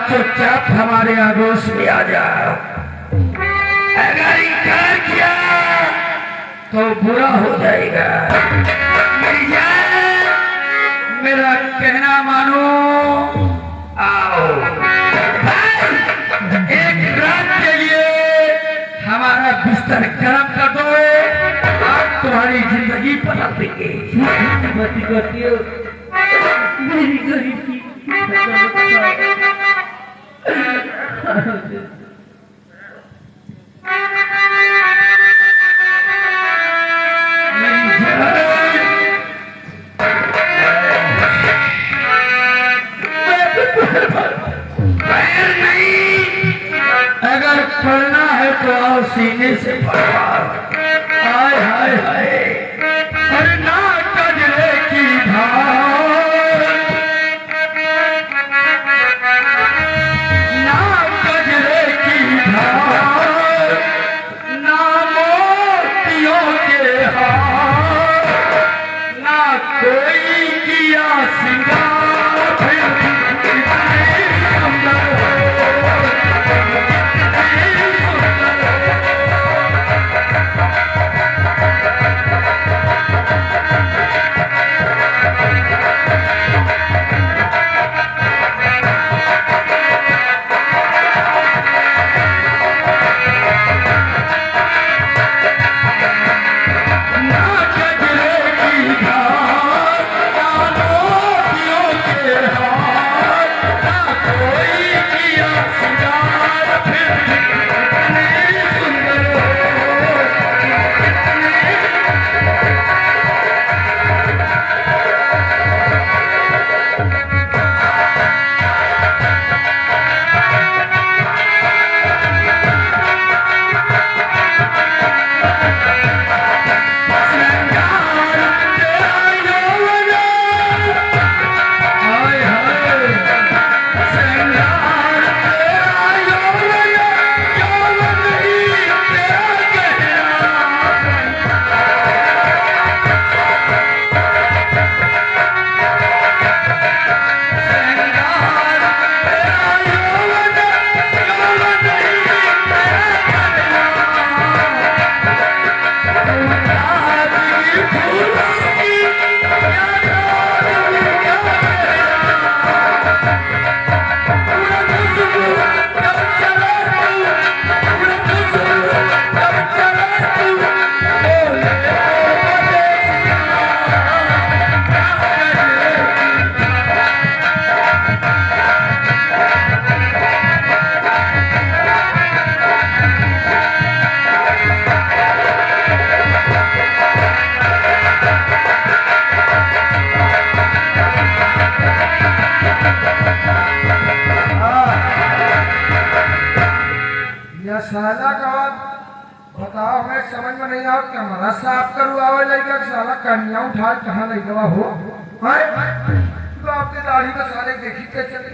चुपचाप हमारे आगोश में आ जाओ। अगर इनकार किया तो बुरा हो जाएगा। मेरी जान, मेरा कहना मानो, आओ। एक रात के लिए हमारा बिस्तर गर्म कर दो, आप तुम्हारी जिंदगी बदल देंगे। करती हो मेरी गरीबी अगर पढ़ना है तो आओ सीने से पढ़वा। हाय हाय हाय, अरे ना कजरे की धार, ना कजरे की धार, ना मोतियों के हार, ना कोई किया सिंगार, फिर कितनी सुंदर हो। साला का बताओ, हमें समझ में नहीं आओ क्या हमारा साफ करू आवे लड़का साला कन्या उठा कहाँ लड़का हो तो आपके दाढ़ी का साले देखी के चले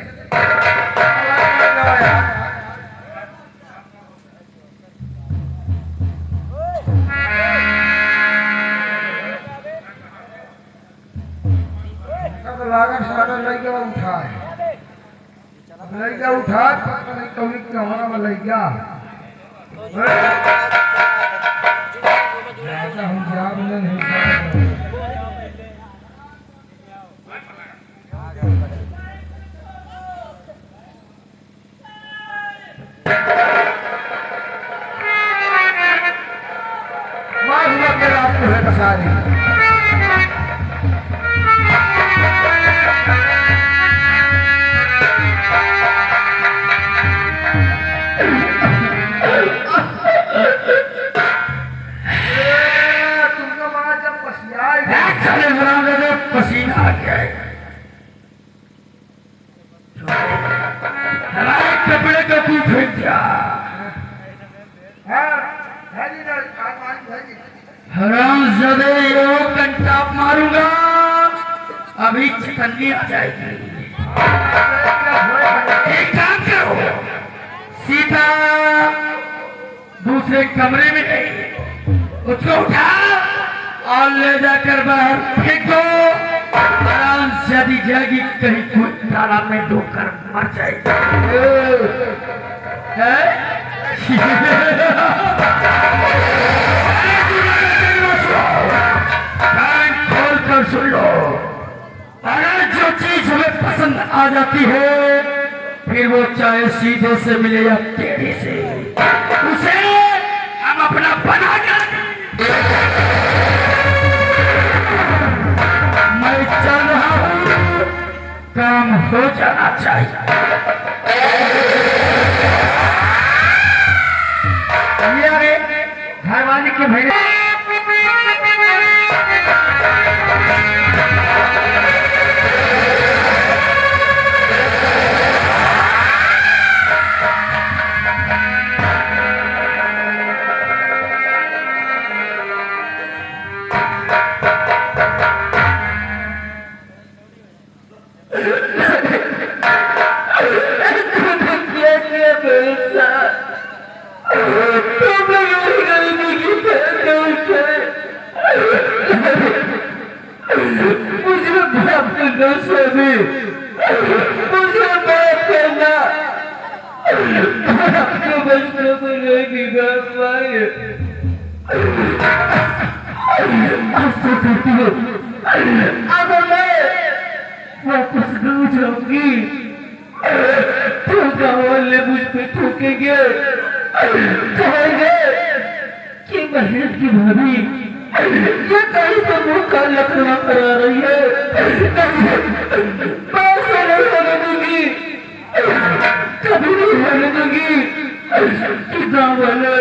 लागत साला लड़का उठा लड़का उठा कभी कमाना में लड़का हम जा नहीं आपको है बसारी पसीना आ गया हमारे कपड़े को तू फेंक दिया। हराम ज़दे एक घंटा मारूंगा, अभी चिकन्नी आ जाएगी। एक काम करो, सीधा दूसरे कमरे में गई, उसको उठा और ले जाकर बाहर फेंको। आराम से जाएगी कहीं कोई तालाब में डूबकर मर जाएगी। कान खोल कर सुन लो, अगर जो चीज हमें पसंद आ जाती है फिर वो चाहे सीधे से मिले या टेढ़े से, उसे हम अपना बना कर मैं चल रहा हूँ, काम हो जाना चाहिए। ये घर वाले के भैया अगर मैं वापस गाँव जाऊंगी तो गाँव वाले मुझ पे थूकेंगे, कहेंगे कि बहन की भाभी ये कहीं से मुंह का लखना करा रही है। मैं ऐसा नहीं होने दूंगी, कभी नहीं होने दूंगी कि गाँव वाले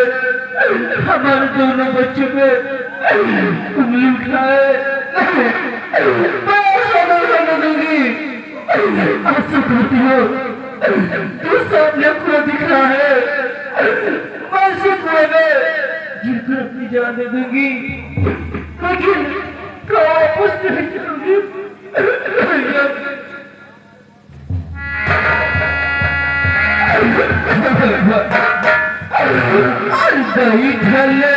हमारे दोनों बच्चों पे उंगली उठाए। मैं ऐसा नहीं होने दूंगी। ऐसा करती हो तू सामने खुद दिख रहा है, मैं सिर्फ गिरकर अपनी जान दे दूंगी, लेकिन वापस नहीं जाऊंगी। दही ढले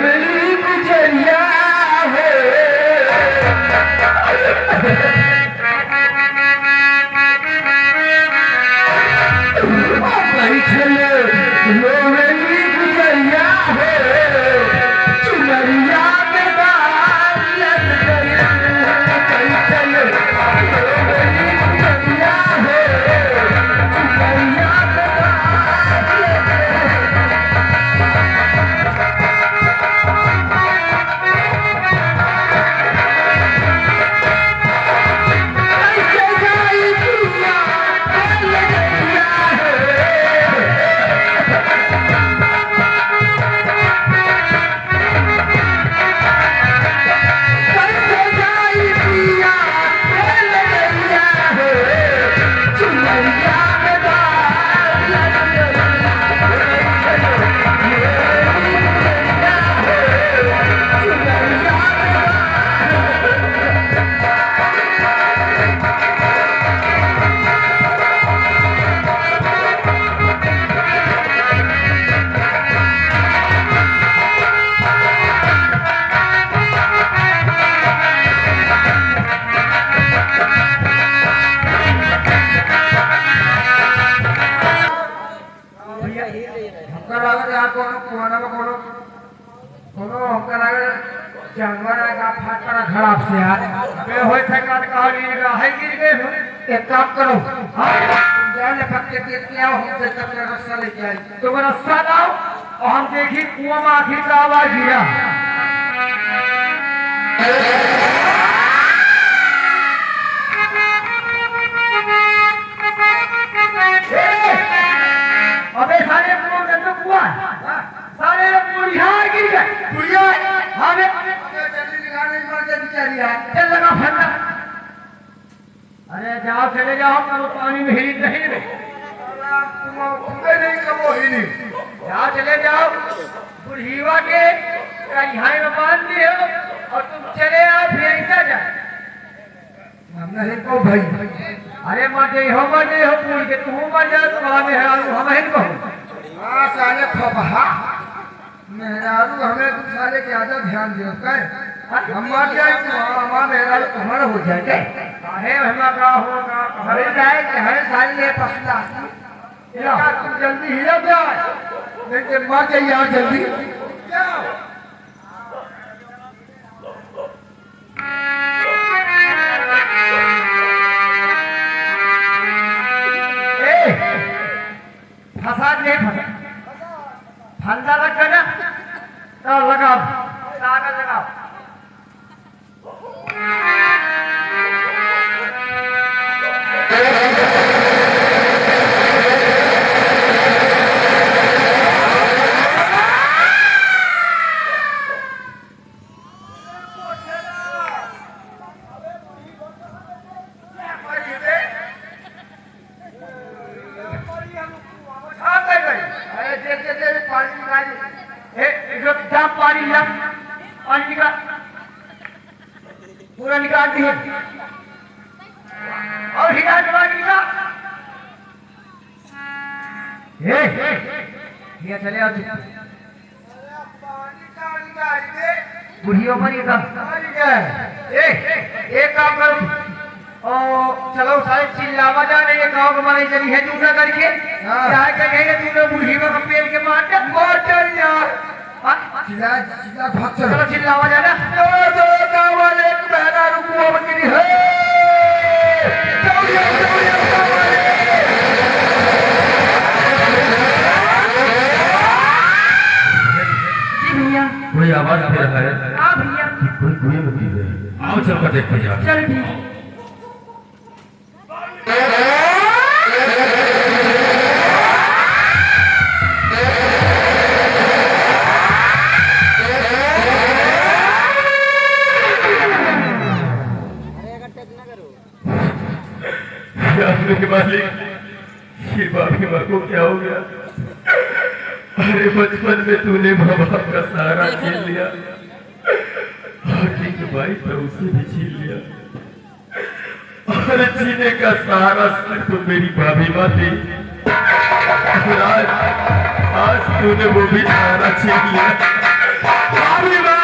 मेरी गुजरिया है, दही ढले मेरी गुजरिया है, चुनरिया में बाल लग गई, दही ढले मेरी गुजरिया है, चुनरिया में बाल लग जानवर का फाटका खराब से यार मैं होय सरकार कहानी है गिर गए हो। एक काम करो, जान पक्के के क्या हो हमसे तक रस्सा लेके आई, तुम रस्सा लाओ और हम देखी कुआं में आखिर का आवाज गिरा। अबे सारे कुआं के तो कुआं सारे बुढ़िया गिर गए, बुढ़िया हमें जल्दी निकालने मर गई बेचारी है, चल लगा फंदा। अरे जाओ चले जाओ, करो पानी में हिली नहीं रे, तुम नहीं कबो हिली, जाओ चले जाओ बुढ़ीवा के यहाँ में बांध दिए हो और तुम चले आओ फिर ऐसा जाए। हम नहीं को भाई, अरे मर गई हो पूछ के तू मर जाए तो हमें हम ही कहो। हाँ साले फबहा मेहरारू हमें तुम साले ज्यादा ध्यान दियो, हम मर जाए तो हमारा मेहरारू तुम्हारा हो जाए। काहे हमा का होगा अरे जाए हर साल ये पसंद क्या तुम जल्दी ही अब जाए नहीं तो मर जाइए यार जल्दी जाओ फसाद नहीं फंसा फंदा लग गया ना तो लगाओ कागज लगाओ पूरा निकाल दिए और हिला निकाल ये चले आओ बुढ़ियों पर ये काम एक काम करो चलो सारे चिल्लावा जा रहे हैं गाँव कमाने चली है दूसरा करके क्या कहेंगे तूने बुढ़ी को पेड़ के मार चल यार चलो चिल्लावा जाना गाँव वाले एक बहना रुकुआ बकरी है कोई आवाज दे रहा है हाँ भैया कोई कुएं में गिर गई आओ चल कर देखते हैं चल ठीक मेरे मालिक ये बाबी माँ को क्या हो गया अरे बचपन में तूने माँ बाप का सहारा छीन लिया और ठीक भाई तो उसे भी छीन लिया और जीने का सहारा सिर्फ तो मेरी भाभी माँ थी और आज तूने वो भी सहारा छीन लिया भाभी माँ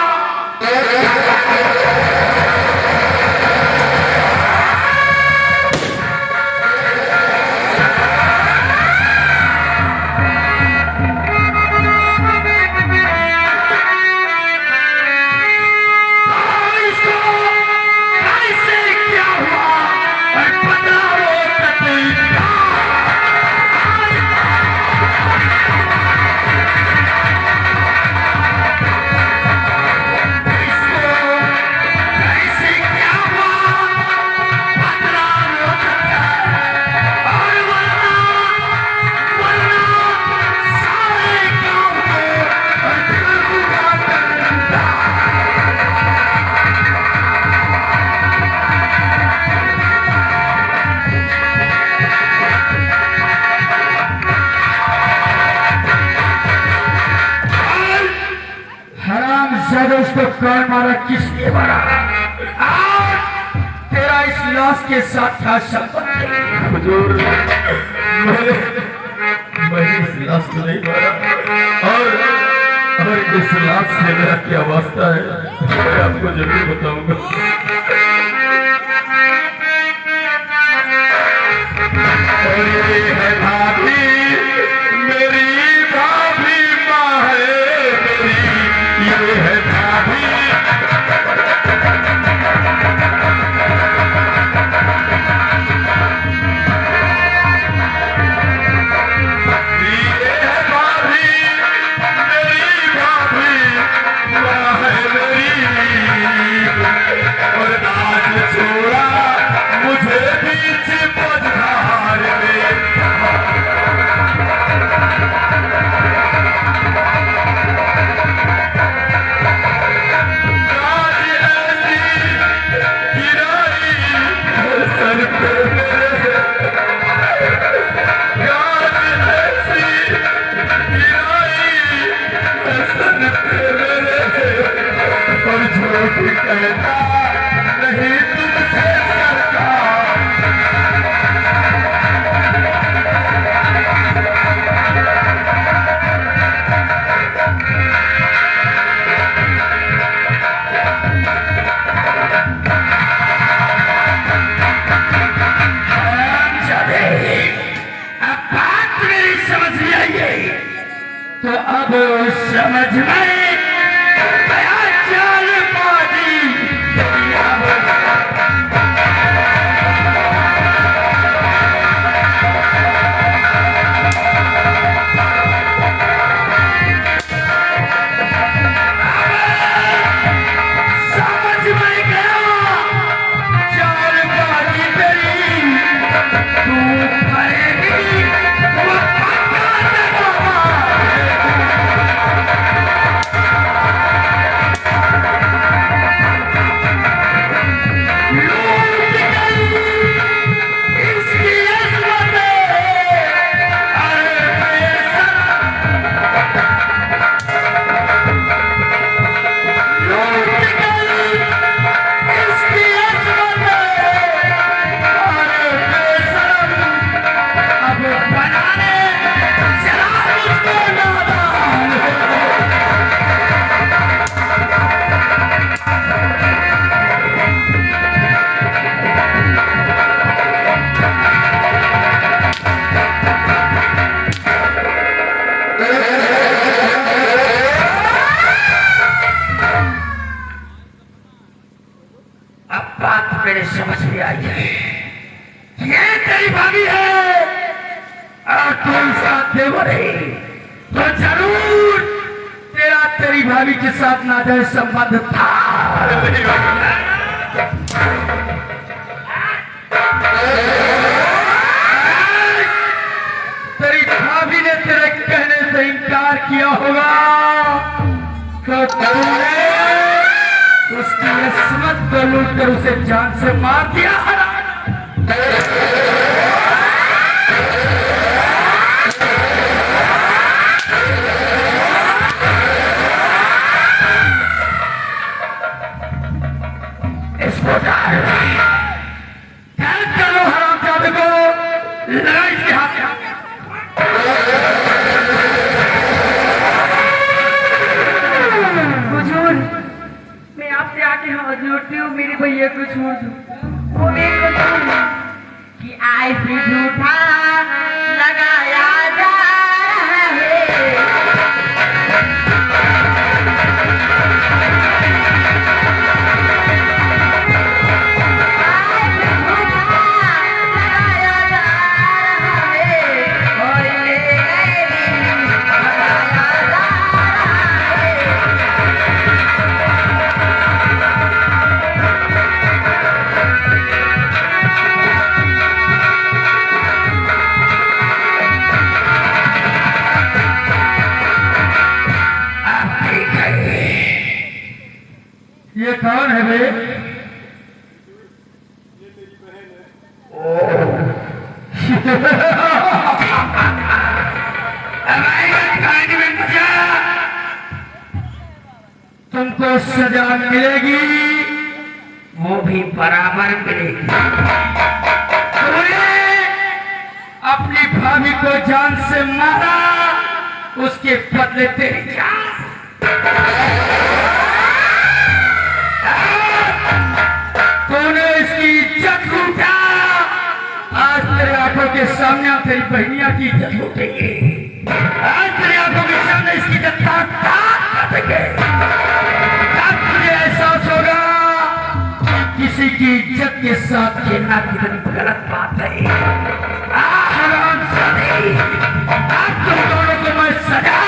उसको कौन मारा किसने मारा तेरा इस लाश के साथ था संबंध हुजूर मैंने इस लाश को नहीं मारा और इस लाश से मेरा क्या वास्ता है मैं आपको जरूर बताऊंगा और ये है भाभी मेरी भाभी माँ है मेरी ये है भाभी तो अब समझ में आया चालबाजी। मेरे समझ में आई है, ये तेरी भाभी है और तू इसका देवर है, तो जरूर तेरा तेरी भाभी के साथ नाजायज संबंध था। तेरी भाभी ने तेरे कहने से इनकार किया होगा तो तूने उसकी इस्मत को लूट कर उसे जान से मार दिया। इसको कैद कर लो हरामजादे को, लगा इसके हाथ में। आपसे आके हाथ जोड़ती हूँ, मेरे भैया को छोड़ दो। वो मेरे को कि ऐसे झूठा लगाया जा रहा है। ये कौन है बे? तुमको सजा मिलेगी, वो भी बराबर मिलेगी। तूने अपनी भाभी को जान से मारा, उसके बदले तेरी जान। तूने इसकी इज्जत लूटा, आज तेरे आंखों के सामने तेरी बहनिया की इज्जत लूटेंगे। आज तेरे आंखों के सामने इसकी इज्जत काटेंगे। तब तुझे एहसास होगा कि किसी की इज्जत के साथ खेलना कितनी गलत बात है। आज तुम दोनों को मैं सजा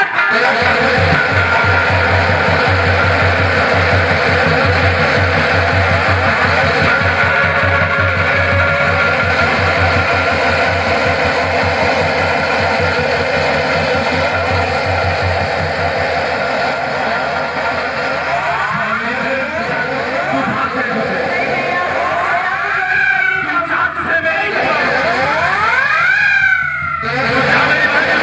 जाने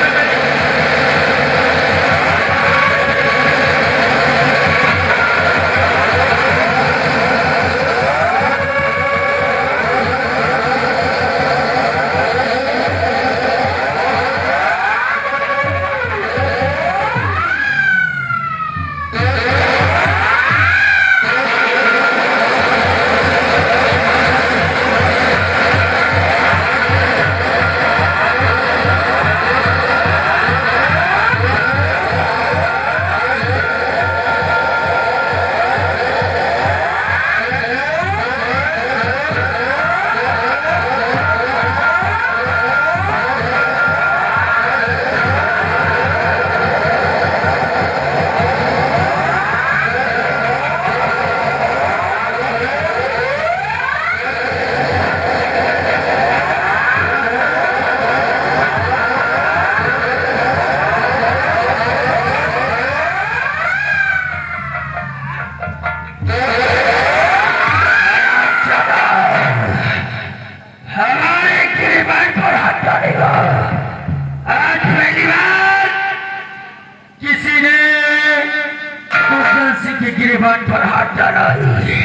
जीवन पर हाथ डाला है।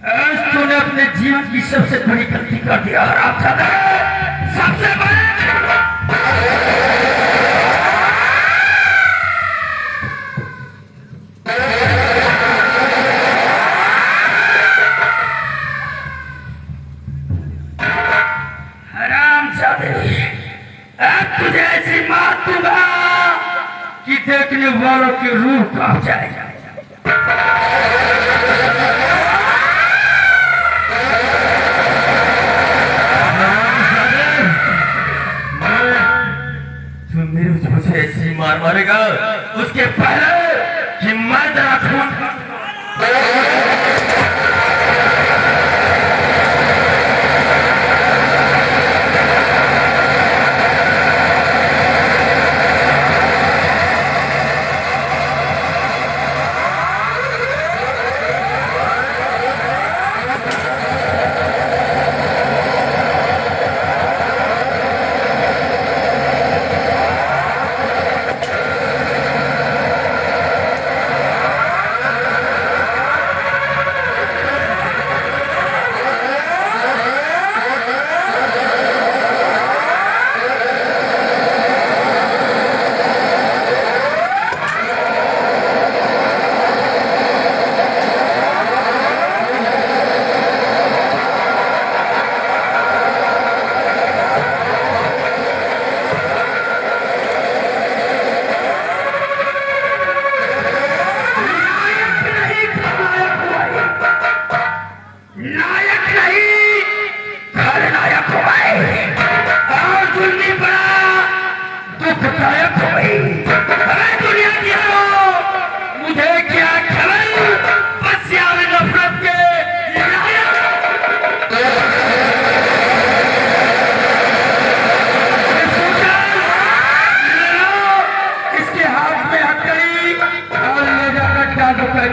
आज तूने अपने जीवन की सबसे बड़ी गलती कर दिया हरामजादा, सबसे बड़ी। हरामजादे, अब तुझे ऐसी मार दूंगा कि देखने वालों की रूह कांप जाएगा। मुझे ऐसी मार मारेगा उसके पहले कि मैं तेरा खून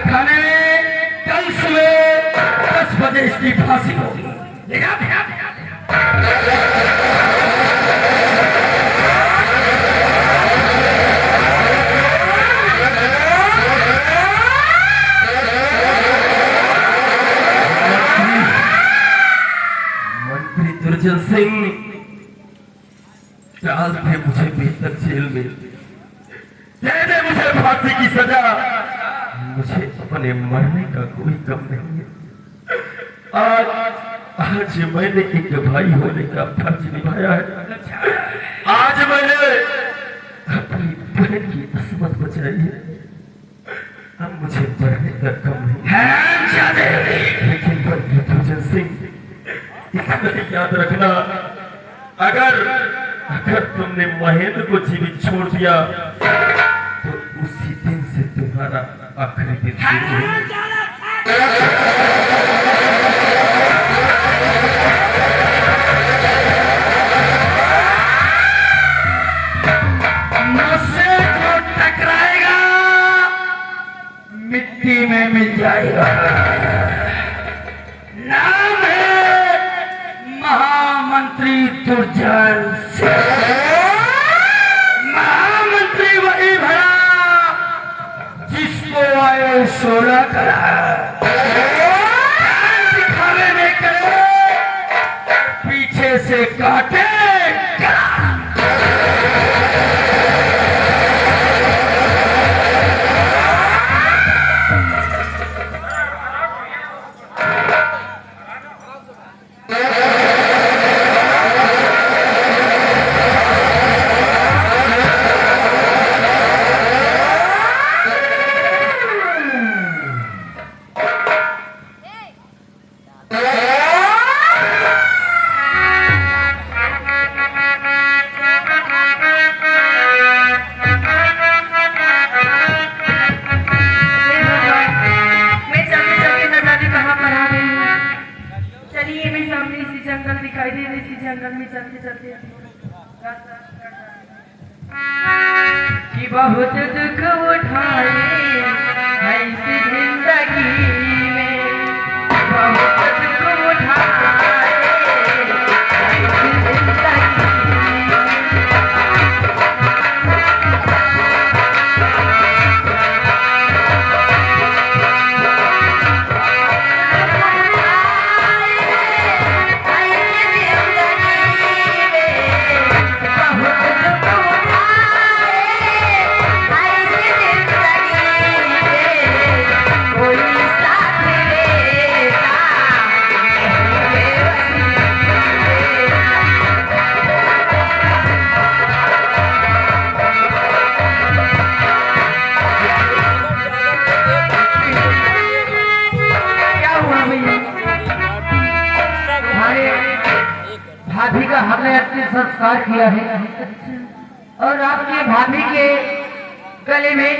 खाने में कल सुबह 10 बजे इसकी फांसी होगी। मंत्री दुर्जन सिंह डाल थे मुझे बेहतर जेल में, दे दे मुझे फांसी की सजा। मुझे अपने मरने का कोई गम नहीं है। आज मैंने एक भाई होने का फर्ज निभाया है। आज मैंने अपनी बहन की किस्मत बचाई है। अब मुझे मरने का गम नहीं है। लेकिन मंत्री दुर्जन सिंह, इतना याद रखना, अगर तुमने महेंद्र को जीवित छोड़ दिया तो उसी दिन से तुम्हारा आखिरी दिन शुरू होगा। मुझसे जो टकराएगा मिट्टी में मिल जाएगा। नाम है महामंत्री दुर्जन सिंह। महामंत्री वही भरा जिसको आए 16 करा, दिखावे में करे, पीछे से काटे करा। कि बहुत दुख उठाए है इस जिंदगी में, बहुत दुख उठाए है इस जिंदगी में। नमस्कार किया है। और आपके भाभी के गले में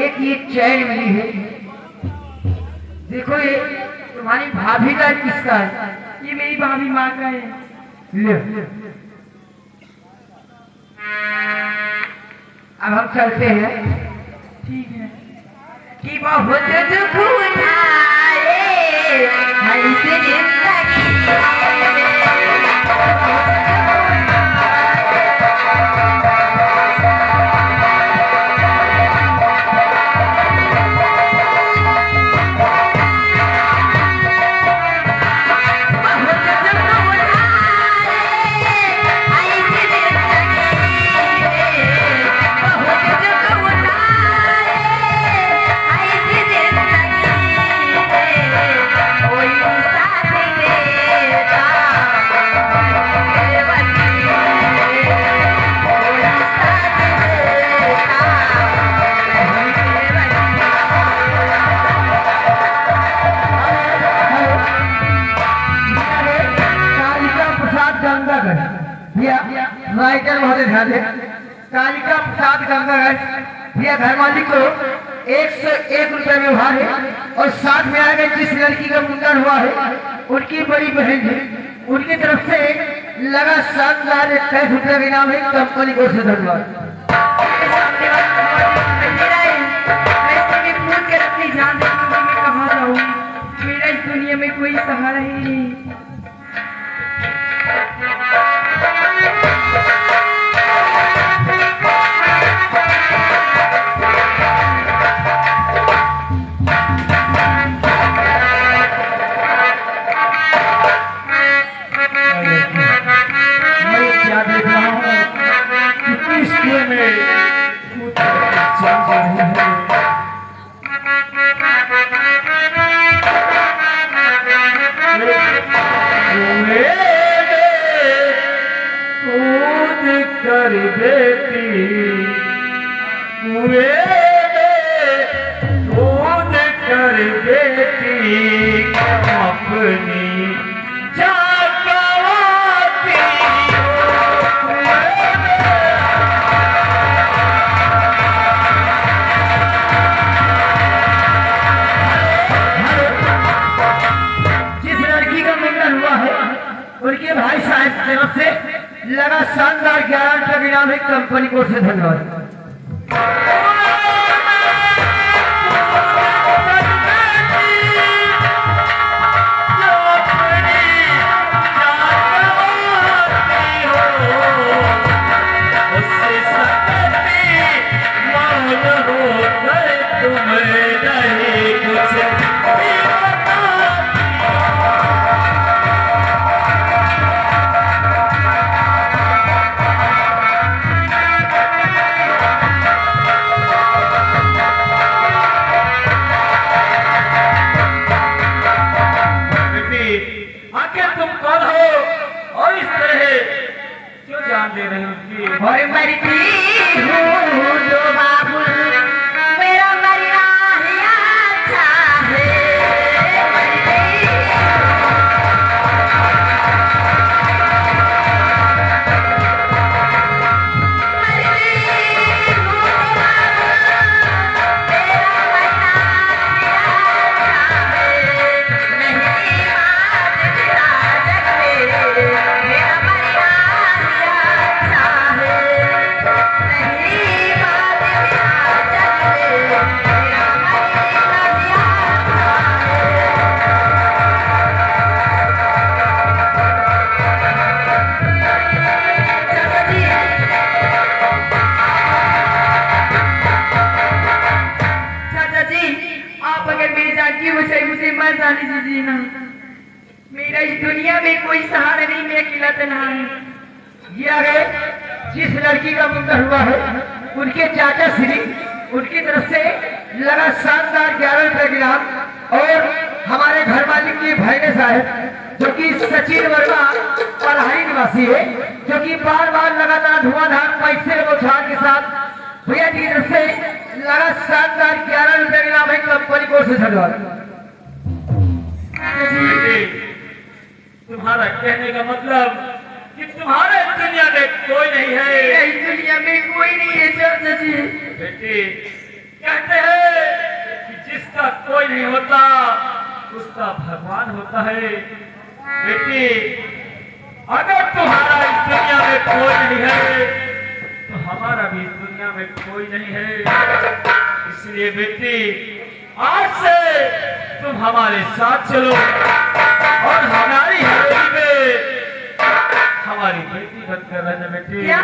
एक ये चैन मिली है। देखो ये तुम्हारी भाभी का किसका है? ये मेरी भाभी माँ का है। ले अब हम चलते हैं। ठीक है। कि बहुत दुख उठाए ऐसे जिंदगी राइटर महोदय ध्यान दें। कालिका प्रसाद गंगागढ़ भैया घर मालिक को 101 रुपए में उधार है। और साथ में आ गए जिस लड़की का मुंडन हुआ है उनकी बड़ी बहन है, उनकी तरफ से लगा शानदार 21 रुपए का इनाम है। कंपनी को से धन्यवाद। अपनी जान देखूंगी मैं कहाँ जाऊँ, मेरा इस दुनिया में कोई सहारा ही नहीं। कर देती कुएं में कूद कर देती अपनी जान गंवाती जिस लड़की का मुंडन हुआ है उनके भाई साहब की तरफ से लगा शानदार 11 रुपए का इनाम है। कंपनी को से धन्यवाद। दे रही हूँ और मरती हूँ तो बाबू मेरा मरना ही अच्छा है। जीना मेरा इस दुनिया में कोई सहारा नहीं, मैं अकेला तन्हा हूँ। ये आ गए जिस लड़की का मुंडन हुआ है उनके चाचा श्री उनकी तरफ से लगा शानदार 11 रुपए का इनाम। और हमारे घर मालिक की भाईने साहब जो कि सचिन वर्मा पढ़ाई निवासी है, जो कि बार बार लगातार धुआंधार पैसे उछाल के साथ भैया जी की तरफ से लगा शानदार 11 रुपए का इनाम है। कंपनी को से धन्यवाद। तुम्हारा कहने का मतलब कि कि तुम्हारे दुनिया में कोई नहीं है। इस दुनिया में कोई नहीं है चाचा जी। बेटी कहते हैं कि जिसका कोई नहीं होता उसका भगवान होता है। बेटी अगर तुम्हारा इस दुनिया में कोई नहीं है तो हमारा भी इस दुनिया में कोई नहीं है। इसलिए बेटी आज से तुम हमारे साथ चलो और हमारी हवेली में हमारी बेटी बनकर रहना बेटी। क्या?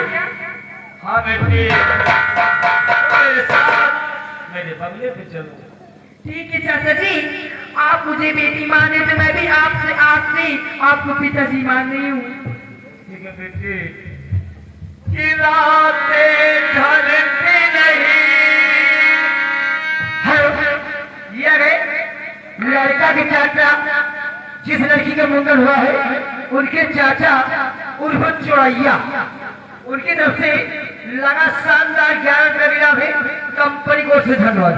हाँ बेटी तुम मेरे साथ मेरे बंगले पे चलो। ठीक है चाचा जी, आप मुझे बेटी माने तो मैं भी आपसे आज से आपको पिताजी मान रही हूँ। ठीक है बेटी। कि रातें ढलती नहीं। ये रे लड़का के चाचा जिस लड़की का मुंडन हुआ है उनके चाचा उर्फ चौड़ैया उनकी तरफ से लगा शानदार 11 करोड़ में कंपनी को से धन्यवाद।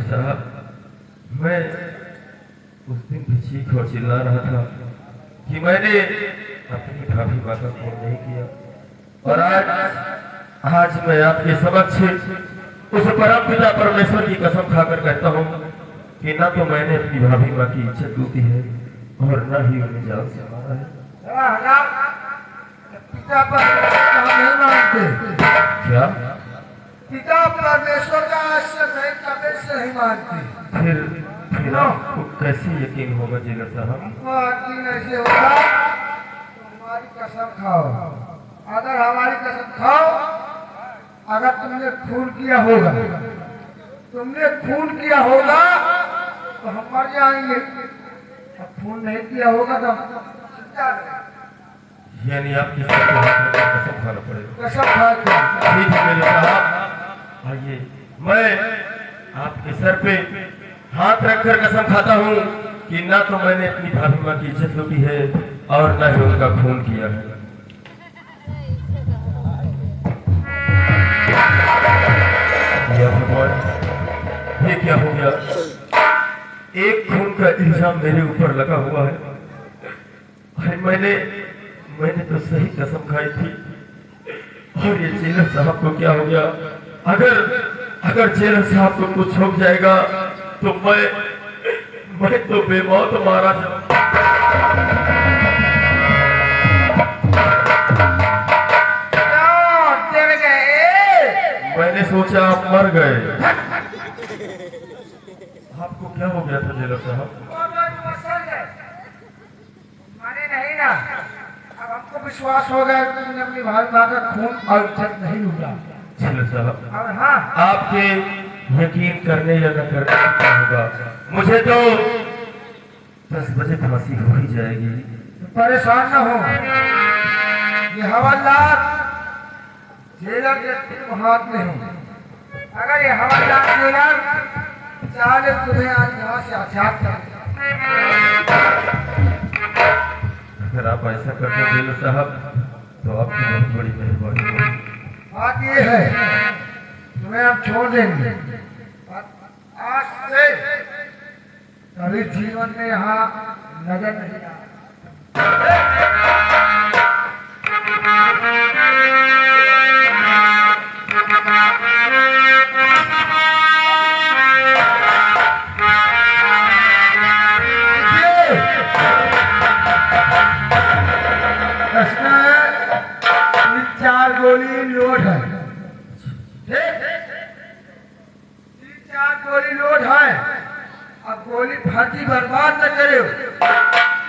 साहब मैं उस दिन भी चीख और चिल्ला रहा था कि मैंने अपनी भाभी माँ का खून नहीं किया और आज मैं आपके समक्ष उस परम पिता परमेश्वर की कसम खाकर कहता हूँ कि ना तो मैंने अपनी भाभी माँ की इज्जत लूटी है और न ही उन्हें जान से मारा है। पिता परमेश्वर नहीं मानते क्या? पिता परमेश्वर का आश्रय नहीं करने से नहीं मानते। फिर आपको कैसे यकीन होगा जिगर साहब? हमको यकीन ऐसे होगा तो हमारी कसम खाओ। अगर हमारी कसम खाओ, अगर तुमने खून किया होगा तो हम मर जाएंगे। अब खून नहीं किया होगा तो हम चिंता करें। यानी आपकी कसम खाना पड़ेगा। कसम खा के ठीक है मेरे साहब, आइए मैं आपके सर पे हाथ रखकर कसम खाता हूँ कि ना तो मैंने अपनी भाभी माँ की इज्जत लूटी है और ना ही उनका खून किया है। या भगवान, ये क्या हो गया? एक खून का इल्जाम मेरे ऊपर लगा हुआ है। अरे मैंने तो सही कसम खाई थी। और ये जेलर साहब को क्या हो गया? अगर जेलर साहब को कुछ हो जाएगा तो मैं तो बेमौत मारा जाऊंगा। मैंने सोचा आप मर गए। आपको क्या हो गया था जेलर साहब? माने नहीं ना, अब हमको विश्वास हो गया कि तुमने अपनी भाई माँ का खून और इज्जत नहीं लूटा। जेलर साहब, और हाँ, आपके यकीन करने या न करने से क्या होगा? मुझे तो 10 बजे फांसी हो ही जाएगी। परेशान न हो, ये हवालदार जेलर के तुम हाथ में हो। अगर ये हवालदार जेलर चाहे तुम्हें आज यहाँ से आजाद कर दे। अगर आप ऐसा करते हैं जेलर साहब तो आपकी बहुत बड़ी मेहरबानी होगी। बात ये है, तुम्हें हम छोड़ देंगे। आज से कभी जीवन में यहाँ नजर नहीं आए। इसमें 4 गोली लोड है। ठीक? 3-4 गोली लोड है। अब गोली फाटी बर्बाद न करे,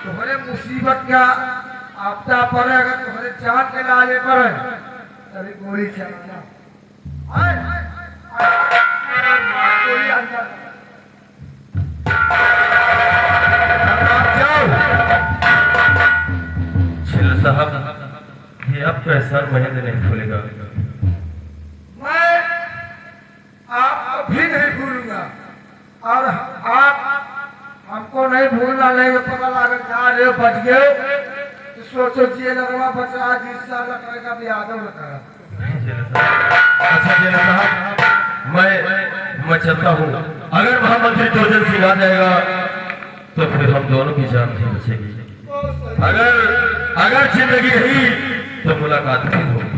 तुम्हारे मुसीबत का आपदा पड़े, अगर तुम्हारे जान के लाले पड़े तभी गोली चलाना। गोली अंदर जाओ। जेलर साहब, ये आपका एहसान महीने नहीं भूलेगा। मैं आपको भी नहीं भूलूंगा और आप हमको नहीं भूलना। नहीं तो पता लगा जा रहे हो, बच गए तो सोचो जेलरवा बचा, जिस साल करेगा भी यादव लगा। अच्छा जेलर साहब, मैं चलता हूँ। अगर महामंत्री दुर्जन सिंह आ जाएगा तो फिर हम दोनों की जान नहीं बचेगी। अगर जिंदगी रही तो मुलाकात फिर होगी।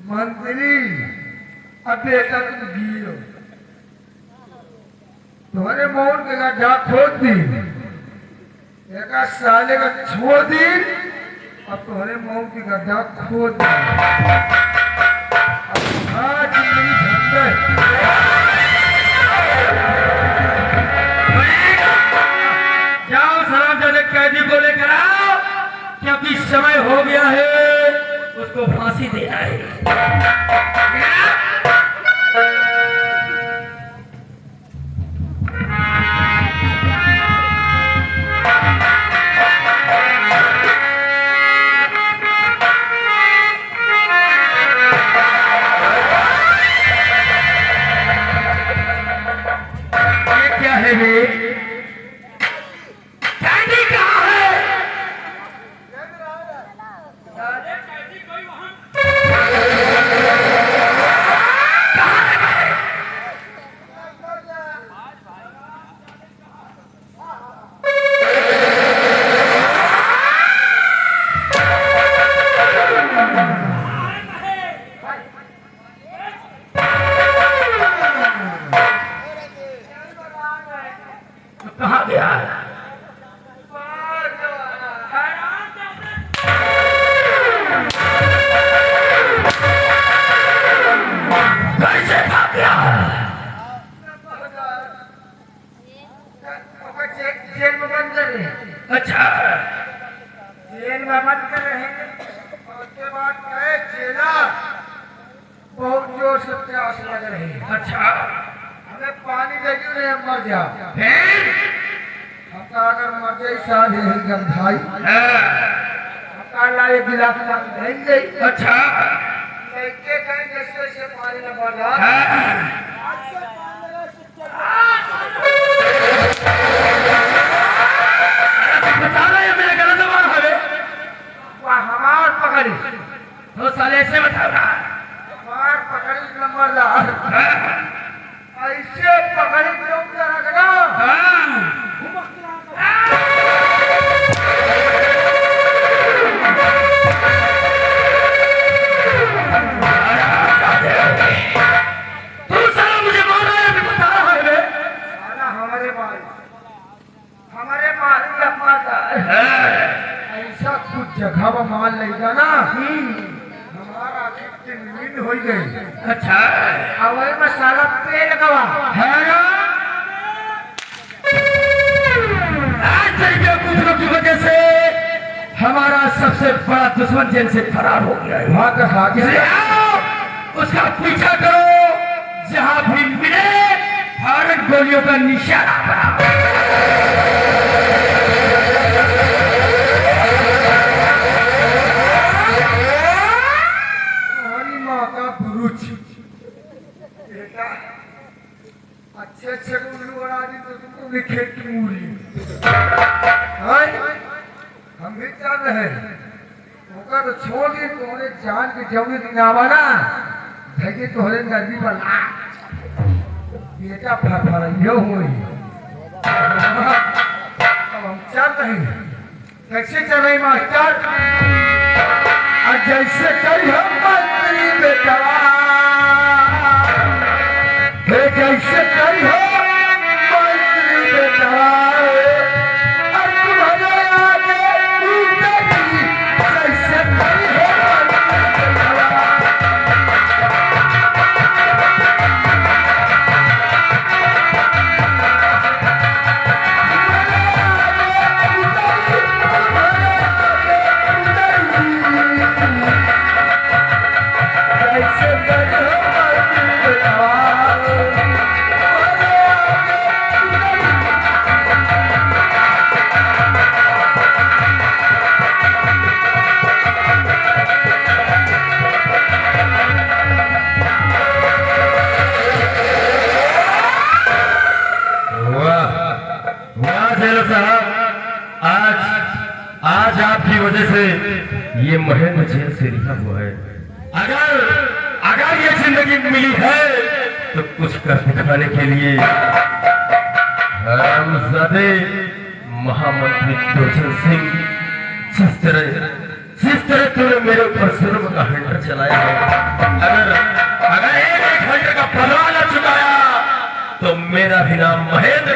मंत्री अब बेटा तुम जियो, तुम्हारे मौन के गड्ढा खोद दी, एक साले का छोड़ दी। अब तुम्हारे मौन की गड्ढा खोद दी। अब जिंदगी झंडे जाओ सलाम कैदी को लेकर आओ, क्योंकि समय हो गया है, उसको फांसी देना है। ये क्या है रे? कैदी कहाँ है? कहाँ गया है? कैसे भाग गया है? जेल में बंद कर रहे हैं। अच्छा, जेल में बंद कर रहे हैं। और उसके बाद कहे जेलर बहुत जोर से प्यास लग रही है। अच्छा हमें पानी देगी नहीं, हम मर जा। फिर हमका अगर मर जाए साल ही गंधाई, हमका ला एक गिलास पानी देंगे। अच्छा लड़के कहीं जैसे जैसे पानी न बढ़ रहा, बता रहे हैं मेरे गलत जबान है वह हमार पकड़ी, तो साले से बता रहा हमार पकड़ी नंबरदार, ऐसे पकड़ी क्यों रखना? तू साला मुझे मार रहा है, बता रहा है बे। साला हमारे मारी अपना ऐसा कुछ जगह पर माल लेगा ना, हमारा आखिर नींद हो गई। अच्छा अब वही में साला पेड़ गवा है ना? आज तरीके कुछ की वजह से हमारा सबसे बड़ा दुश्मन जेल से फरार हो गया है। वहाँ का साथ इसलिए आओ, उसका पीछा करो, जहां भी मिले भारत गोलियों का निशाना बनाओ। हमारी माँ का बुरुज बेटा अच्छे अच्छे उल्लू बना दी तो तुमको लिखे की मूली हम भी जान रहे हैं। होगा तो छोड़ दी, तुम्हारे जान के जवनी दिनावा ना धैर्य तोहरे नदी पर बेटा फरफरियो हुई। अब हम चल रहे हैं, कैसे चल रही मास्टर? और जैसे कही हम मंत्री बेटा, जैसे कही हो मंत्री बेटा, और तुम्हारे आगे टूटेगी, जैसे कही हो मंत्री बेटा। आज आपकी वजह से ये महेंद्र जेल से रिहा हुआ है। अगर ये जिंदगी मिली है तो कुछ कर दिखाने के लिए हरामजादे महामंत्री दुर्जन सिंह, जिस तरह तूने मेरे ऊपर जुल्म का हंटर चलाया है, अगर एक हंटर का बदला न चुकाया तो मेरा भी नाम महेंद्र।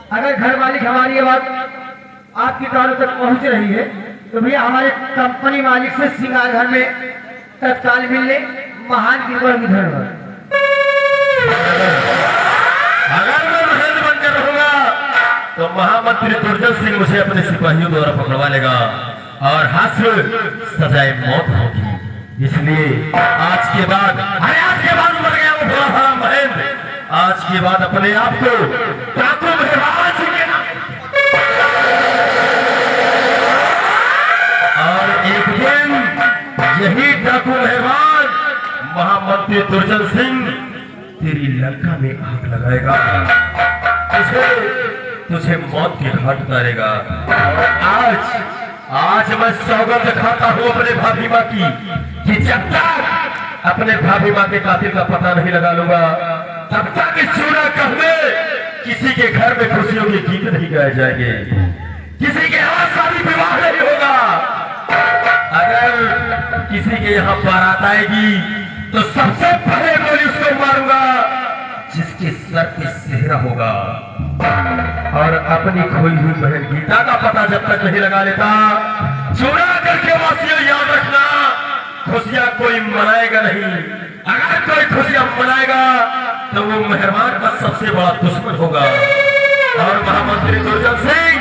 अगर घर मालिक हमारी ये बात आपकी कानों तक पहुंच रही है तो भैया हमारे कंपनी मालिक से सिंगार घर में तत्काल मिलने महान गिरवर की घर पर। अगर मैं महेंद्र बनकर रहूंगा तो महामंत्री दुर्जन सिंह मुझे अपने सिपाहियों द्वारा पकड़वा लेगा और हाथ से सजाए मौत होगी। इसलिए आज के बाद मर गया वो भोला भाला महेंद्र, आज के बाद अपने आप को डाकू मेहमान समझना। और एक दिन यही डाकू मेहमान महामंत्री दुर्जन सिंह तेरी लंका में आग लगाएगा, तुझे मौत के घाट उतारेगा। आज मैं सौगंध खाता हूँ अपने भाभी माँ की कि जब तक अपने भाभी माँ के कातिल का पता नहीं लगा लूंगा तब तक इस चूड़ा कह में किसी के घर में खुशियों के गीत नहीं गाए जाएंगे, किसी के यहाँ शादी विवाह नहीं होगा। अगर किसी के यहाँ बारात आएगी तो सबसे पहले गोली उसको मारूंगा जिसके सर पे सेहरा होगा। और अपनी खोई हुई बहन गीता का पता जब तक नहीं लगा लेता, चूड़ा करके वासियों याद रखना, खुशियां कोई मनाएगा नहीं। अगर कोई खुशियां मनाएगा तो वो मेहरबान का सबसे बड़ा दुश्मन होगा। और महामंत्री दुर्जन सिंह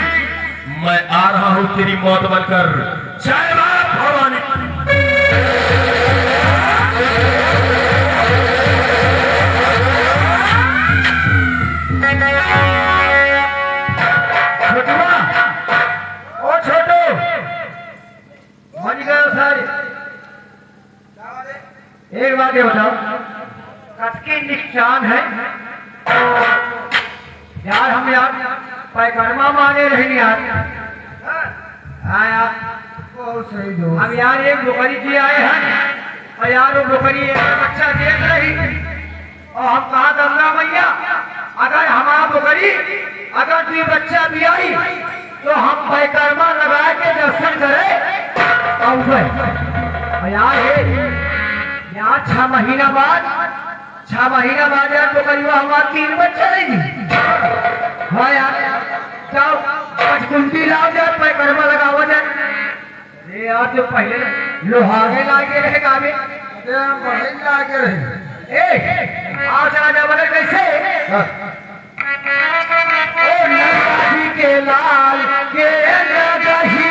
मैं आ रहा हूं तेरी मौत बनकर। जय मां भवानी। एक बात ये बताओ, कटके निशान है तो यार हम यार पैकरमा मांगे रहे यार। हाँ यार बहुत सही दो। हम यार एक बकरी जी आए हैं और यार वो बकरी एक बच्चा देख रही और हम कहा गंगा मैया अगर हमारा बकरी अगर तू बच्चा भी आई तो हम पैकरमा लगा के दर्शन करें और यार 6 महीना बाद यार तो करीब हमारा 3 बच्चे रहेगी। हाँ यार जाओ 5 कुंटी लाओ जाए पैकरमा लगाओ जाए। अरे यार जो पहले लोहागे लागे रहे गावे बड़े लागे रहे। आओ चला जा बगल कैसे ओ नगाही के लाल के नगाही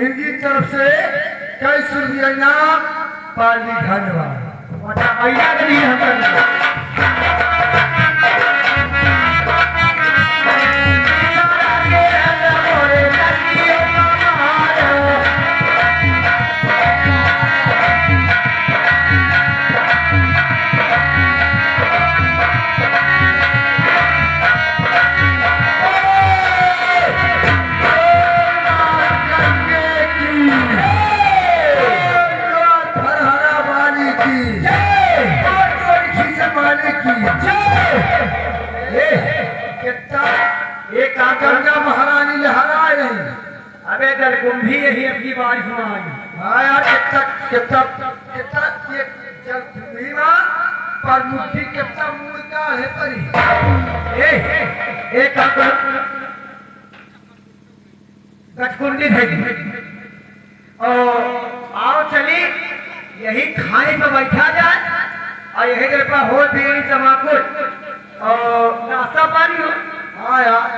इनकी तरफ से कई रुपया इनाम पार्टी धन्यवाद। भैया के लिए हम गंगा महारानी लहराए रही। अबे जलकुंभी यही अपनी बारिश में आई। हाँ यार कितना ये जलकुंभी पर मुट्ठी कितना मुर्गा है परी। एक गजकुंडी भेजी और आओ चली यही खाने पर बैठा जाए और यही देर पर हो बीड़ी तमाकुल और नाश्ता पानी हो। हाँ यार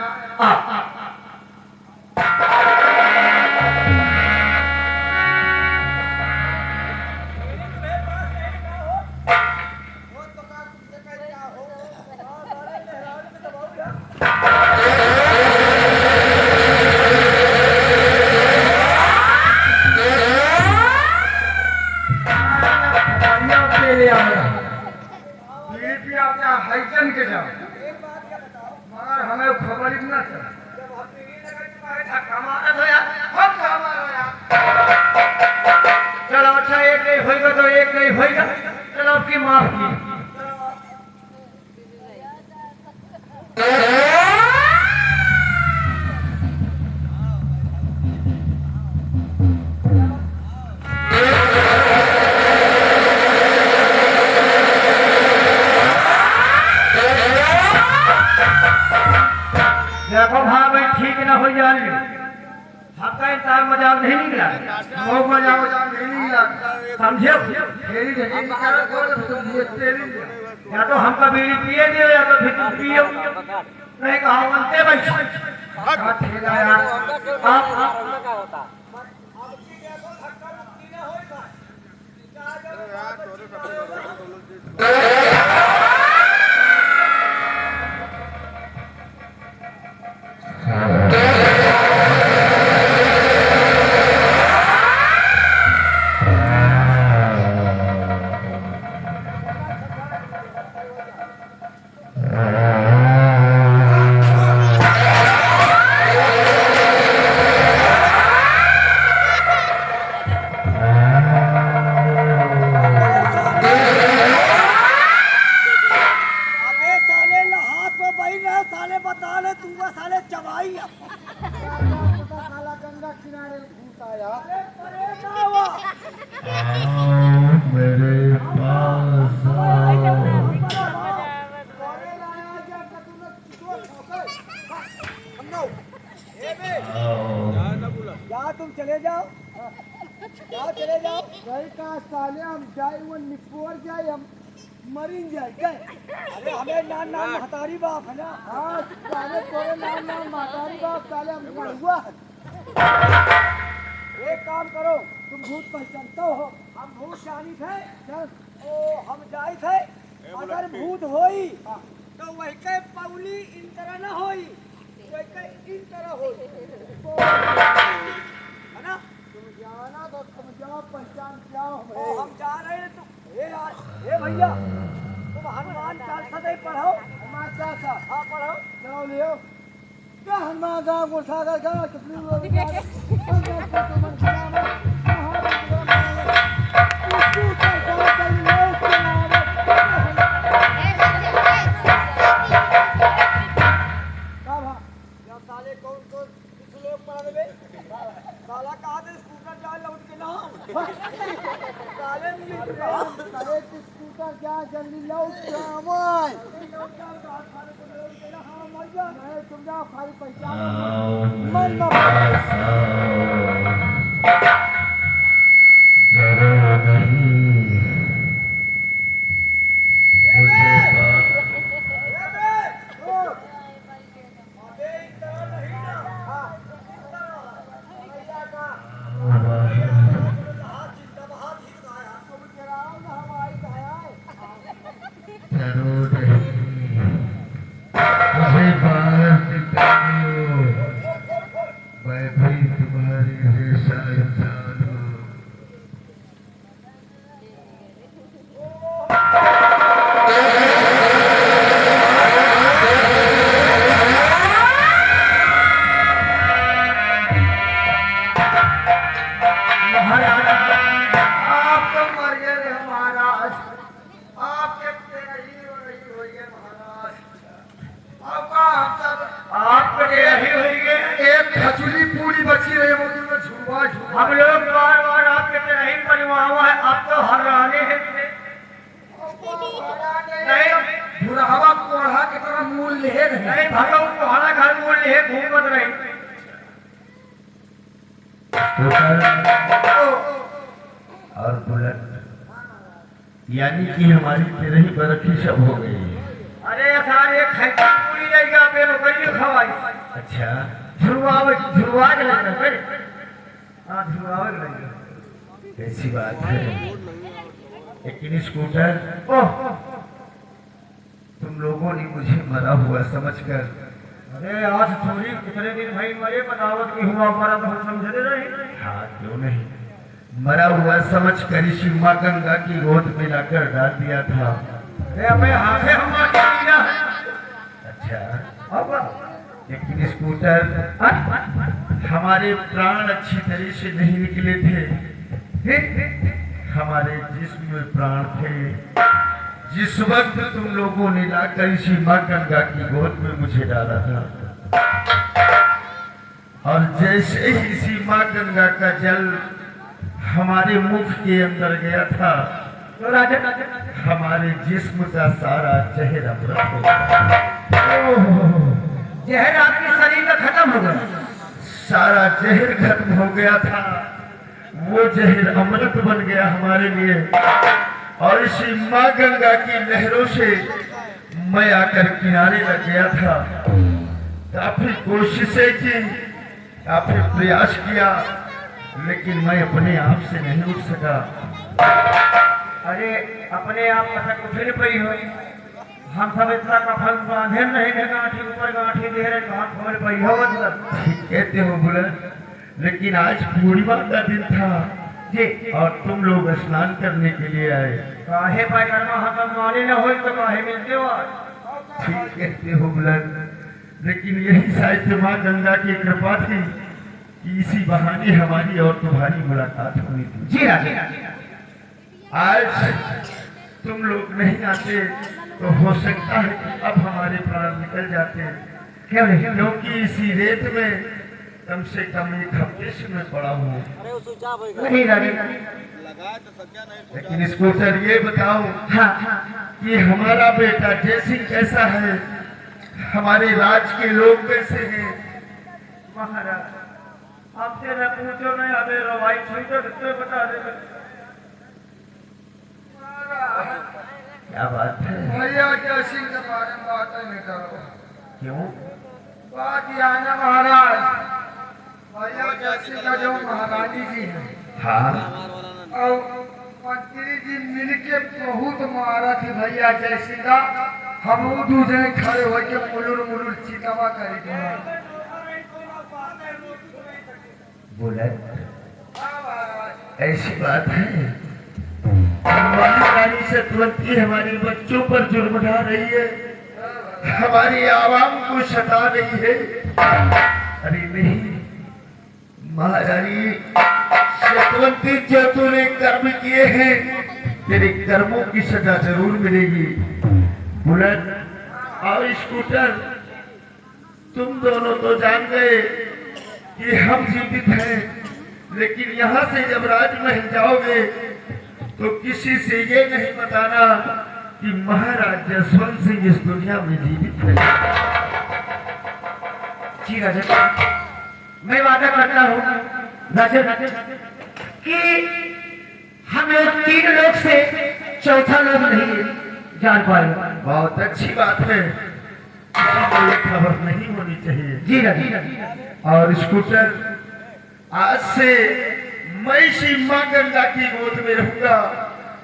मगर हमें खबर ही ना था। चलो अच्छा एक नहीं होगा तो एक नहीं होगा, चलो आपकी माफ की। देखो भाई ठीक ना हो जाए, आपका इंतजार मजाक नहीं निकला, बहुत मजा नहीं निकला। समझे? तेरी नहीं निकाला कौन तुम ये तेरी या तो हमका बीड़ी पिए दियो या तो फिर तुम पियो, नहीं कहा मनते भाई। हाथ ठेला यार। आप तुम चले जाओ, चले जाओ। गए कहाँ साले, हम जाए वो निपोर जाए, हम मरीन जाए गए। अरे हमें नाम महतारी बाप है ना। हाँ साले तोरे नाम महतारी बाप, साले हम हुआ। एक काम करो, तुम भूत पहचानते हो, हम भूत जानी थे। ओ हम जाए थे, अगर भूत होई तो वही के पौली इन तरह न होई, वही के इन तरह होई, है ना। तुम जाना तो तुम जाओ, पहचान जाओ। हम जा रहे हैं। तुम ये भैया तुम हनुमान चालीसा नहीं पढ़ो? हनुमान चालीसा हाँ पढ़ो। चलो लियो क्या हनुमान गाँव को सागर गाँव कितनी स्कूटर क्या जल्दी लौट तुम जाओ, खाली पहचान हम लोग बार बार आपके नहीं परिवार है, आप तो हराने हैं। नहीं बुढ़ावा कोढ़ा की तरह मूल ले रहे। नहीं भागो कोढ़ा घर मूल ले घूमत रहे। और बुलट यानी कि हमारी 13 बरखी सब हो गई। अरे सारे खैती पूरी रहेगा पे नौकरी खवाई। अच्छा झुरवा के लग रहा है। हाँ झुरवा के लग रहा। ऐसी बात है। लेकिन स्कूटर तुम लोगों ने मुझे मरा हुआ समझकर, अरे आज थोड़ी कितने दिन भाई मरे बतावत की हुआ मरा तो हम समझ रहे। हाँ क्यों नहीं, मरा हुआ समझकर इसी माँ गंगा की गोद में लाकर डाल दिया था। अरे हमें हाथे हम अच्छा, अब लेकिन स्कूटर हमारे प्राण अच्छी तरह से नहीं निकले थे। हमारे जिस्म में प्राण थे। जिस वक्त तुम लोगों ने लाकर इसी माँ गंगा की गोद में मुझे डाला था, और जैसे ही इसी माँ गंगा का जल हमारे मुख के अंदर गया था, तो राजा हमारे जिस्म का सारा जहर अमृत हो गया। जहर आपके शरीर का खत्म हो गया। सारा जहर खत्म हो गया था, वो जहर अमृत बन गया हमारे लिए। और इसी माँ गंगा की लहरों से मैं आकर किनारे लग गया था। काफी कोशिशें की, काफी प्रयास किया, लेकिन मैं अपने आप से नहीं उठ सका। अरे अपने आप पटक उठ नहीं पाई हो। हम सब इतना कफन बांधे नहीं है, गांठी ऊपर गांठी दे रहे, कहाँ खोल पाई हो मतलब। ठीक कहते हो बुलंद, लेकिन आज पूर्णिमा का दिन था जी, और तुम लोग स्नान करने के लिए आए। काहे पैकरमा हम माने न हो तो काहे मिलते हो आज। ठीक कहते हो बुलंद, लेकिन यही शायद माँ गंगा की कृपा थी कि इसी बहाने हमारी और तुम्हारी मुलाकात हुई थी। जी राजा, आज तुम लोग नहीं आते तो हो सकता है कि अब हमारे प्राण निकल जाते, क्यों नहीं? क्योंकि इसी रेत में कम से कम एक हफ्ते से मैं पड़ा हूँ। नहीं राजा, लेकिन स्कूटर ये बताओ हाँ कि हमारा बेटा जयसिंह कैसा है, हमारे राज के लोग कैसे हैं? महाराज आपसे न पूछो नहीं, अबे रवाई छुई तो बता दे। क्या बात है? भैया जयसिंह के बारे में बात नहीं करो। क्यों? बात यह है ना महाराज, भैया जयसिंह का जो महारानी जी है हाँ, और मंत्री जी मिलके बहुत मारा थे भैया जयसिंह का। हम दूसरे खड़े होके मुलुर मुलुर चितवा करी थे। बुलंद, ऐसी बात है? महारानी सतवंती हमारे बच्चों पर जुर्म ढा रही है, हमारी आवाम को सता रही है। अरे नहीं महारानी सतवंती, जो तूने कर्म किए हैं तेरे कर्मों की सजा जरूर मिलेगी। बुलंद और स्कूटर, तुम दोनों तो जान गए कि हम जीवित हैं, लेकिन यहाँ से जब राजमहल जाओगे तो किसी से ये नहीं बताना कि महाराज जसवंत सिंह इस दुनिया में जीवित है। जी राजा, मैं वादा करता हूँ राजा कि हम लोग 3 लोग से चौथा लोग नहीं जान पाएगा। बहुत अच्छी बात है, किसी को ये खबर नहीं होनी चाहिए। जी राजा, और स्कूटर, आज से मैं इसी माँ गंगा की गोद में रहूंगा,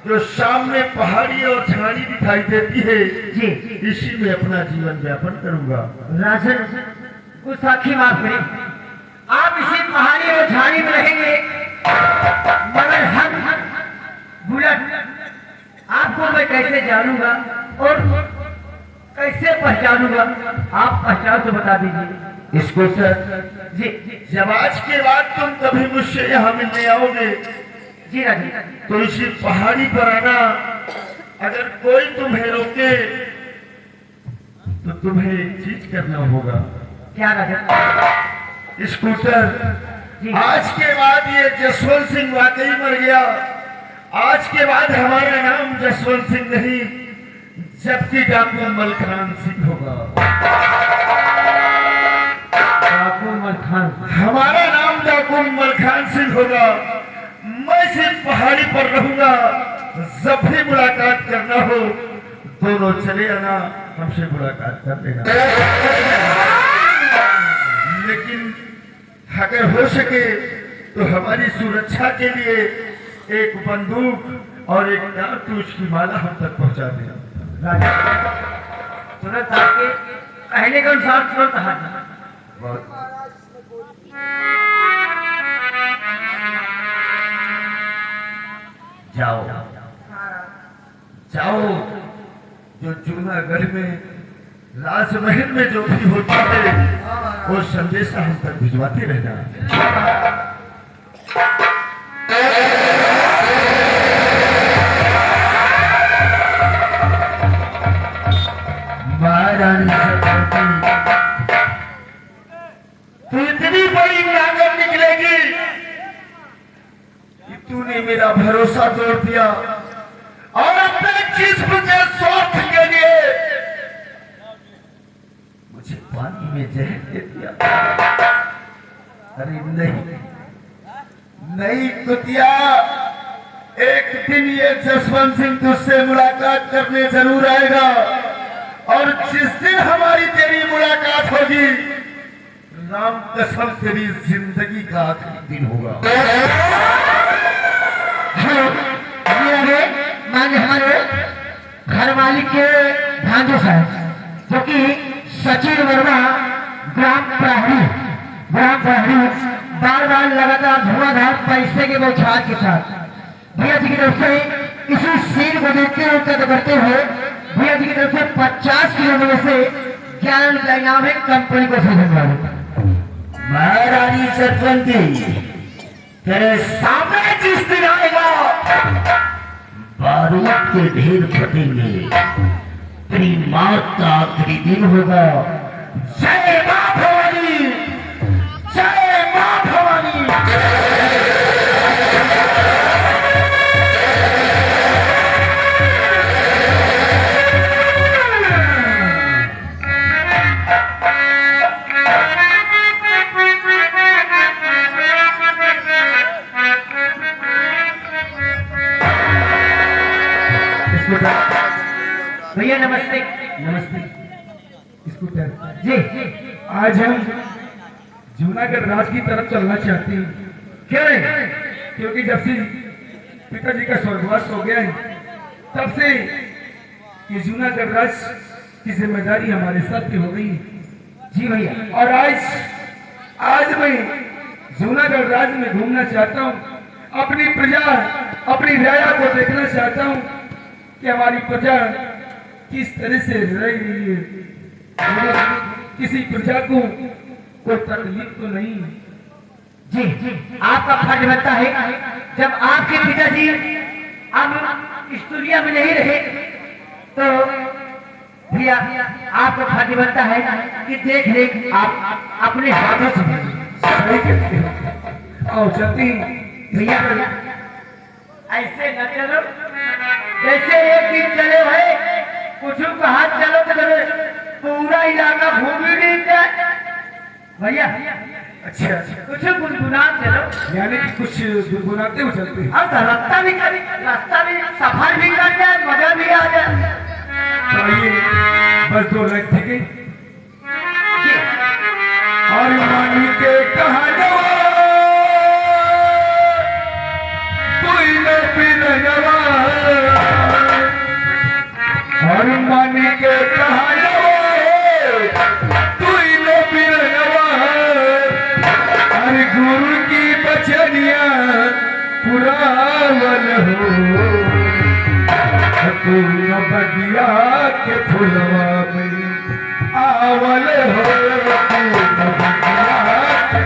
जो सामने पहाड़ी और झाड़ी दिखाई देती है, जी इसी में अपना जीवन यापन करूंगा। राजन, गुस्ताखी माफ करें, आप इसी पहाड़ी और झाड़ी में रहेंगे, मगर हम बुलंद आपको मैं कैसे जानूंगा और कैसे पहचानूंगा? आप पहचान तो बता दीजिए। स्कूटर जी जब आज के बाद तुम कभी मुझसे यहाँ मिलने आओगे जी राजा, तो इसी पहाड़ी पर आना। अगर कोई तुम्हें रोके तो तुम्हें एक चीज करना होगा। क्या राजा? स्कूटर, जी। आज के बाद ये जसवंत सिंह वाकई मर गया। आज के बाद हमारा नाम जसवंत सिंह नहीं, जबकि डाकू मलखान सिंह होगा। डाकू मलखान, हमारा नाम डाकू मलखान सिंह होगा। मैं सिर्फ पहाड़ी पर रहूंगा, जब भी मुलाकात करना हो दोनों चले आना, हमसे मुलाकात कर लेना। लेकिन अगर हो सके तो हमारी सुरक्षा के लिए एक बंदूक और एक कारतूस की माला हम तक पहुंचा देना। राजा तुरंत आपके कहने के अनुसार तुरंत हाजिर। बहुत जाओ जाओ, जो जूनागढ़ में राजमहल में जो भी होता है वो संदेशा हम तक भिजवाते रहना। महारानी तू इतनी बड़ी नागन निकलेगी कि तूने मेरा भरोसा तोड़ दिया और अपने जिस्म के स्वार्थ के लिए मुझे पानी में जहर दे दिया। अरे नहीं नहीं कुतिया, एक दिन ये जसवंत सिंह तुझसे मुलाकात करने जरूर आएगा और जिस दिन हमारी तेरी मुलाकात होगी राम कसम तेरी जिंदगी का आखिरी दिन होगा। माने हमारे घर मालिक के भांजे साहब जो कि सचिन वर्मा ग्राम प्रहरी बार बार लगातार धुआंधार पैसे के बौछार के साथ भैया जी की तरफ से इसी सीन को देखते हुए कदम करते हुए भैया जी की तरफ से 50 किलो में से 11 रुपया इनाम है कंपनी को सीजन वाले। महारानी सतवंती तेरे सामने जिस दिन आएगा बारूद के ढेर फटेंगे, तेरी मौत का आखिरी दिन होगा। जय मां भवानी, जय मां भवानी। भैया नमस्ते। नमस्ते स्कूटर जी। आज हम जूनागढ़ राज की तरफ चलना चाहते हैं। क्यों नहीं? क्योंकि जब से पिताजी का स्वर्गवास हो गया है तब से ये जूनागढ़ राज की जिम्मेदारी हमारे साथ की हो गई है। जी भैया। और आज मैं जूनागढ़ राज में घूमना चाहता हूँ, अपनी प्रजा अपनी राया को देखना चाहता हूँ कि हमारी प्रजा किस तरह से रह रही है, किसी प्रजा को कोई तकलीफ तो नहीं। जी आपका फर्ज बनता है जब आपके पिताजी अब इस दुनिया में नहीं रहे तो भैया आपका फर्ज बनता है कि देख रेख आप अपने हाथों से सही कहते हो। आओ चलते हैं भैया। ऐसे न चलो जैसे एक दिन चले भाई कुछ कहा चलो तो पूरा इलाका घूम ही नहीं जाए भैया। अच्छा कुछ गुनगुना चलो, यानी कि कुछ गुनगुनाते हुए चलते हैं। अब रास्ता भी सफर भी कर जाए, मजा भी आ जाए। तो आइए बस 2 लाइन ठीक है। और मानी के कहा कोई न पिनवा, और मानी के कहा कोई न पिनवा, अरे गुरु की बचनिया पुरावन हो, तुम बगिया के फुलवा में आवल हो, तुम बगिया के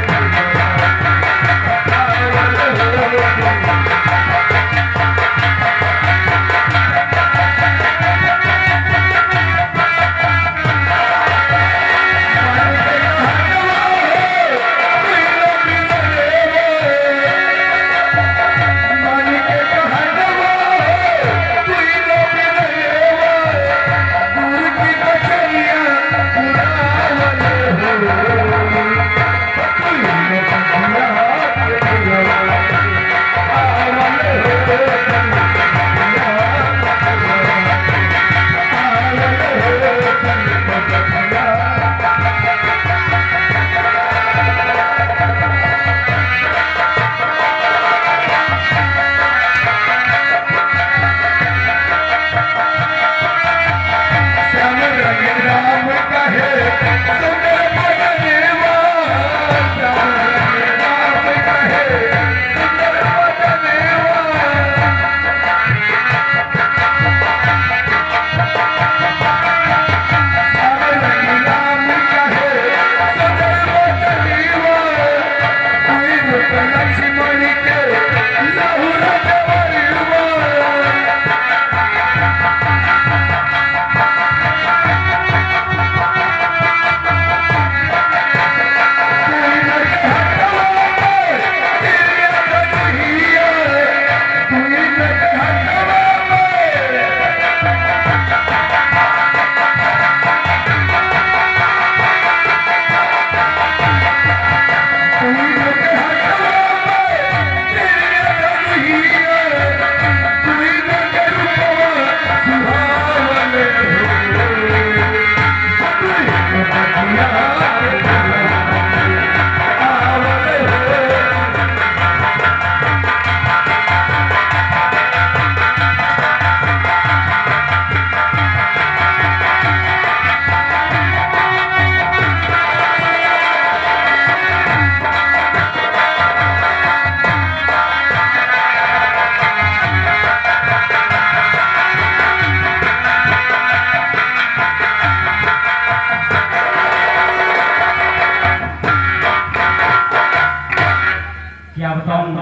क्या बताऊं,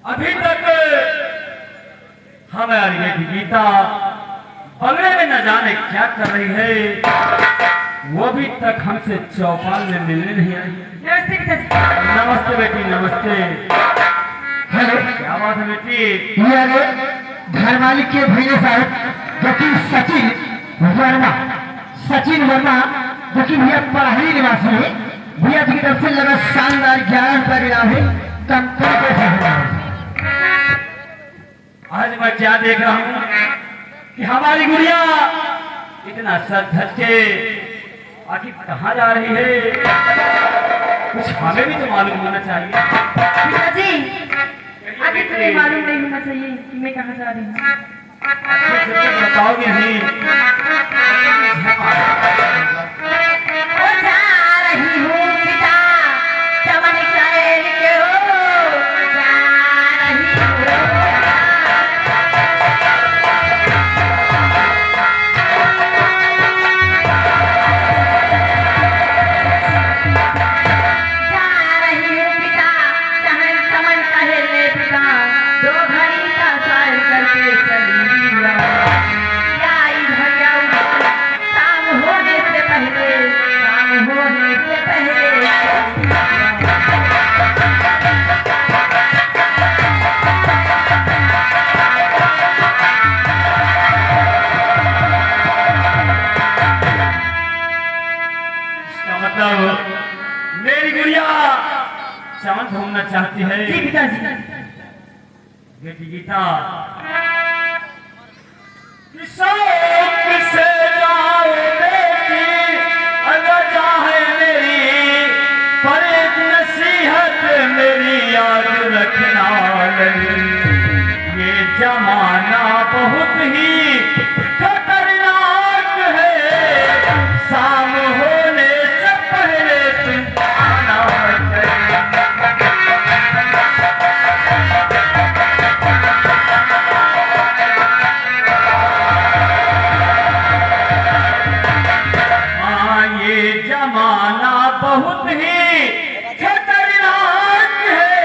अभी तक हमारी बेटी गीता बंगले में न जाने क्या कर रही है, वो अभी तक हमसे चौपाल में मिलने नहीं आई। नमस्ते पिताजी। नमस्ते बेटी, नमस्ते। हेलो, क्या बात है बेटी? ये आ गए घर मालिक के भैया साहब जो कि सचिन वर्मा जो कि भैया पढ़ाई निवासी है। भैया जी की तरफ से लगा शानदार 11 रुपया इनाम है। कंपनी को आज मैं क्या देख रहा हूँ कि हमारी गुड़िया इतना सर धज के आखिर कहाँ जा रही है, कुछ हमें भी तो मालूम होना चाहिए। पिताजी आगे तुम्हें मालूम नहीं होना चाहिए कि मैं कहाँ जा रही हूँ। बताओगे नहीं? ओ जा रही हूँ पिता, चमन साइल के हो, जा रही हूँ। जा रही हूँ पिता, चमन चमन कहले पिता, 2 घड़ी का साइल करके चली आई भैया शाम होने से पहले, शाम होने से पहले। इसका मतलब मेरी गुड़िया चमन घूमना चाहती है। जी पिताजी। बेटी गीता, शौक से जाओ बेटी, अगर चाहे मेरी, पर एक नसीहत मेरी याद रखना नहीं, ये जमाना बहुत ही खतरनाक है, शाम होने से पहले तुम आना चाहिए। हाँ, ये जमाना बहुत ही खतरनाक है,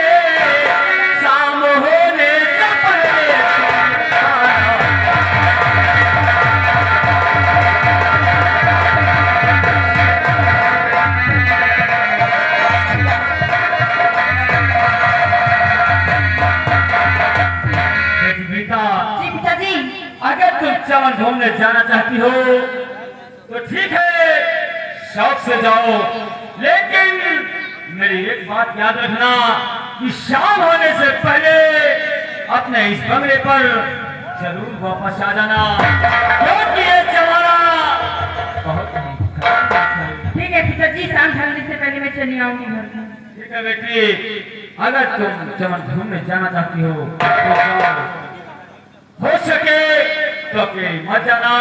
शाम होने से पहले बेटा, जी पिताजी। अगर तुम चमन घूमने जाना चाहती हो तो ठीक है, शौक से जाओ, लेकिन मेरी एक बात याद रखना कि शाम होने से पहले अपने इस बंगले पर जरूर वापस आ जाना, क्योंकि ये जमाना बहुत ही खतरनाक है। ठीक है पिताजी, शाम ढलने से पहले मैं चली आऊंगी घर में। ठीक है बेटी, अगर तुम चमन घूमने जाना चाहती हो तो जाओ, हो सके तो अकेले मत जाना,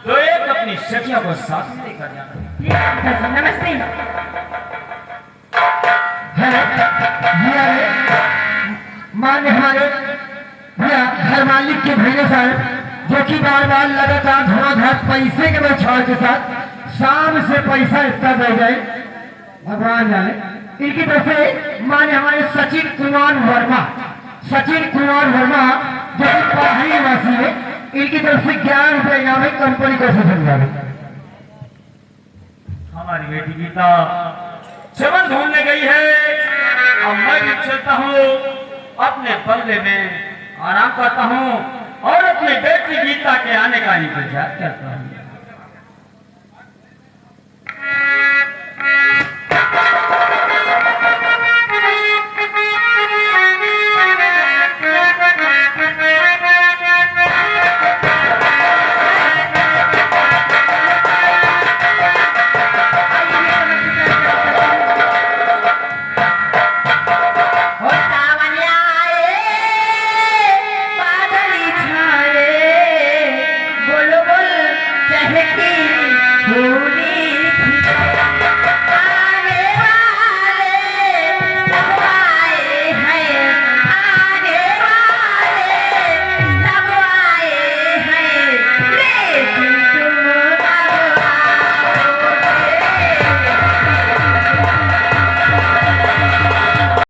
तो एक अपनी सखियों को साथ में लेकर जाना। ठीक है पिताजी, नमस्ते। भैया मान्य हमारे भैया घर मालिक के भैया साहब जो कि बार बार लगातार धुआंधार पैसे के बछाव के साथ शाम से पैसा इतना दे गए, भगवान जाने। इनकी तरफ से मान्य हमारे सचिन कुमार वर्मा जो कि पढ़ाई निवासी है, इनकी तरफ से 11 रुपये इनाम है। कंपनी को समझा हमारी बेटी गीता चमन ढूंढने गई है, अब मैं भी चलता हूँ, अपने बंगले में आराम करता हूँ और अपनी बेटी गीता के आने का इंतजार करता हूँ।